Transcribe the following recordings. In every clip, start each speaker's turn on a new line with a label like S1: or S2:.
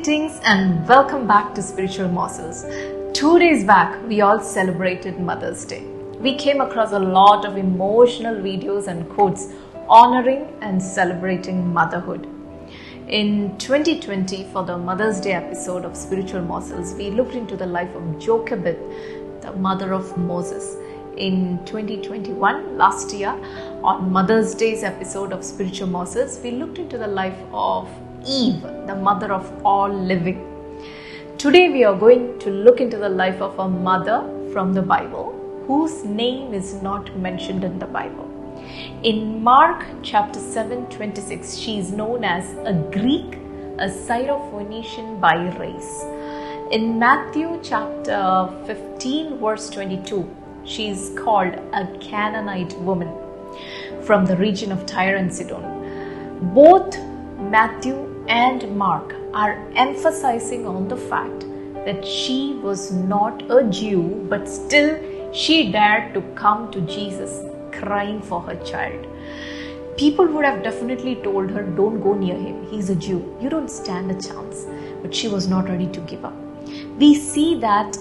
S1: Greetings and welcome back to Spiritual Morsels. 2 days back, we all celebrated Mother's Day. We came across a lot of emotional videos and quotes honoring and celebrating motherhood. In 2020, for the Mother's Day episode of Spiritual Morsels, we looked into the life of Jochebed, the mother of Moses. In 2021, last year, on Mother's Day's episode of Spiritual Morsels, we looked into the life of Eve, the mother of all living. Today we are going to look into the life of a mother from the Bible whose name is not mentioned in the Bible. In Mark chapter 7:26, she is known as a Greek, a Syrophoenician by race. In Matthew chapter 15 verse 22, she is called a Canaanite woman from the region of Tyre and Sidon. Both Matthew and Mark are emphasizing on the fact that she was not a Jew, but still she dared to come to Jesus crying for her child. People would have definitely told her, don't go near him, he's a Jew, you don't stand a chance. But she was not ready to give up. We see that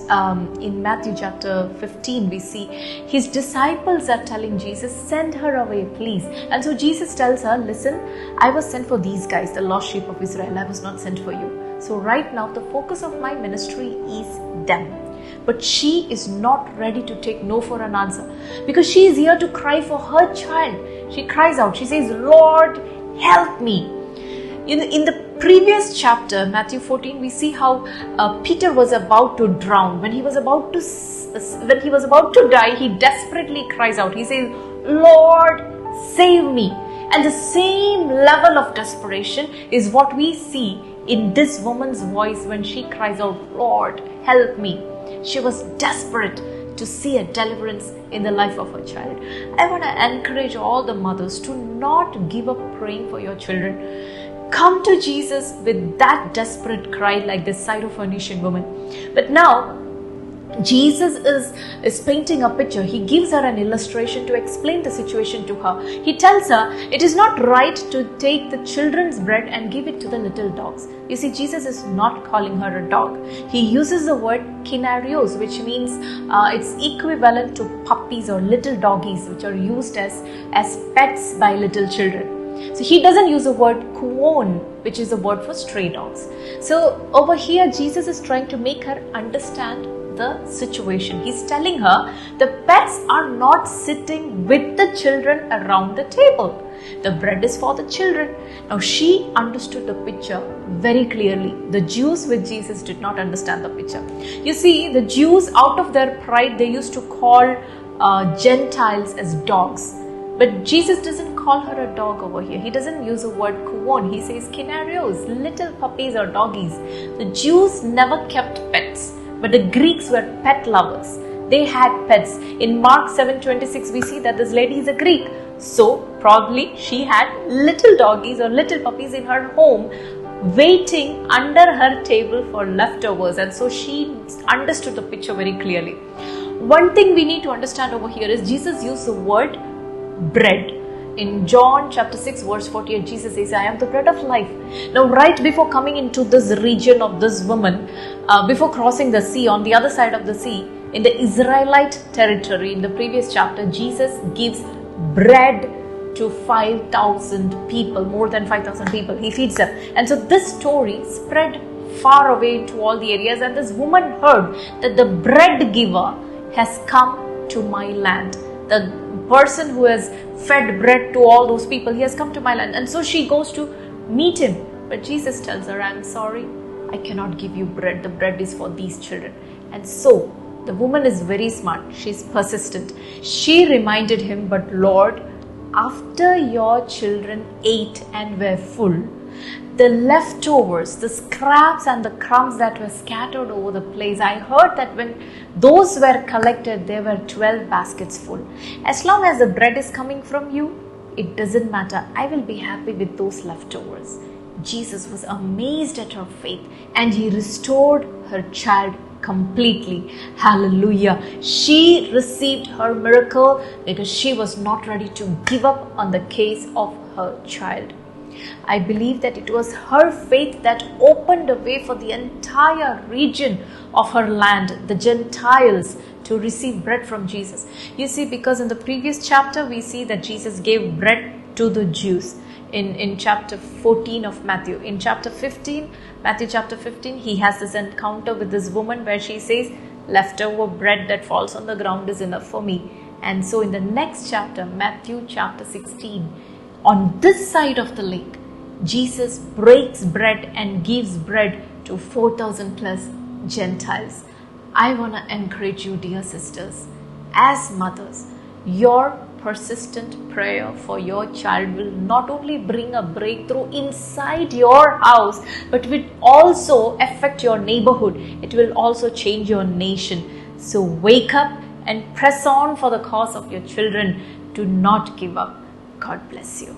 S1: in Matthew chapter 15, we see his disciples are telling Jesus, send her away, please. And so Jesus tells her, listen, I was sent for these guys, the lost sheep of Israel. I was not sent for you. So right now, the focus of my ministry is them. But she is not ready to take no for an answer because she is here to cry for her child. She cries out, she says, Lord, help me. In the previous chapter, Matthew 14, we see how Peter was about to drown. When he was about to die, he desperately cries out. He says, Lord, save me. And the same level of desperation is what we see in this woman's voice when she cries out, Lord, help me. She was desperate to see a deliverance in the life of her child. I want to encourage all the mothers to not give up praying for your children. Come to Jesus with that desperate cry like this Syrophoenician woman. But now, Jesus is painting a picture. He gives her an illustration to explain the situation to her. He tells her, it is not right to take the children's bread and give it to the little dogs. You see, Jesus is not calling her a dog. He uses the word kinarios, which means it's equivalent to puppies or little doggies, which are used as pets by little children. So he doesn't use the word kuon, which is a word for stray dogs. So over here, Jesus is trying to make her understand the situation. He's telling her the pets are not sitting with the children around the table. The bread is for the children. Now she understood the picture very clearly. The Jews with Jesus did not understand the picture. You see, the Jews, out of their pride, they used to call Gentiles as dogs. But Jesus doesn't call her a dog over here. He doesn't use the word kuon. He says kinarios, little puppies or doggies. The Jews never kept pets, but the Greeks were pet lovers. They had pets. In Mark 7:26, we see that this lady is a Greek. So probably she had little doggies or little puppies in her home waiting under her table for leftovers. And so she understood the picture very clearly. One thing we need to understand over here is Jesus used the word bread. In John chapter 6 verse 48, Jesus says, I am the bread of life. Now right before coming into this region of this woman, before crossing the sea, on the other side of the sea, in the Israelite territory, in the previous chapter, Jesus gives bread to 5,000 people, more than 5,000 people. He feeds them. And so this story spread far away into all the areas, and this woman heard that the bread giver has come to my land. The person who has fed bread to all those people, he has come to my land. And so she goes to meet him. But Jesus tells her, I'm sorry, I cannot give you bread. The bread is for these children. And so the woman is very smart. She's persistent. She reminded him, but Lord, after your children ate and were full, the leftovers, the scraps and the crumbs that were scattered over the place, I heard that when those were collected, there were 12 baskets full. As long as the bread is coming from you, it doesn't matter. I will be happy with those leftovers. Jesus was amazed at her faith and he restored her child completely. Hallelujah. She received her miracle because she was not ready to give up on the case of her child. I believe that it was her faith that opened a way for the entire region of her land, the Gentiles, to receive bread from Jesus. You see, because in the previous chapter we see that Jesus gave bread to the Jews in chapter 14 of Matthew. In chapter 15, Matthew chapter 15, he has this encounter with this woman where she says, leftover bread that falls on the ground is enough for me. And so in the next chapter, Matthew chapter 16, on this side of the lake, Jesus breaks bread and gives bread to 4,000 plus Gentiles. I want to encourage you, dear sisters, as mothers, your persistent prayer for your child will not only bring a breakthrough inside your house, but will also affect your neighborhood. It will also change your nation. So wake up and press on for the cause of your children. Do not give up. God bless you.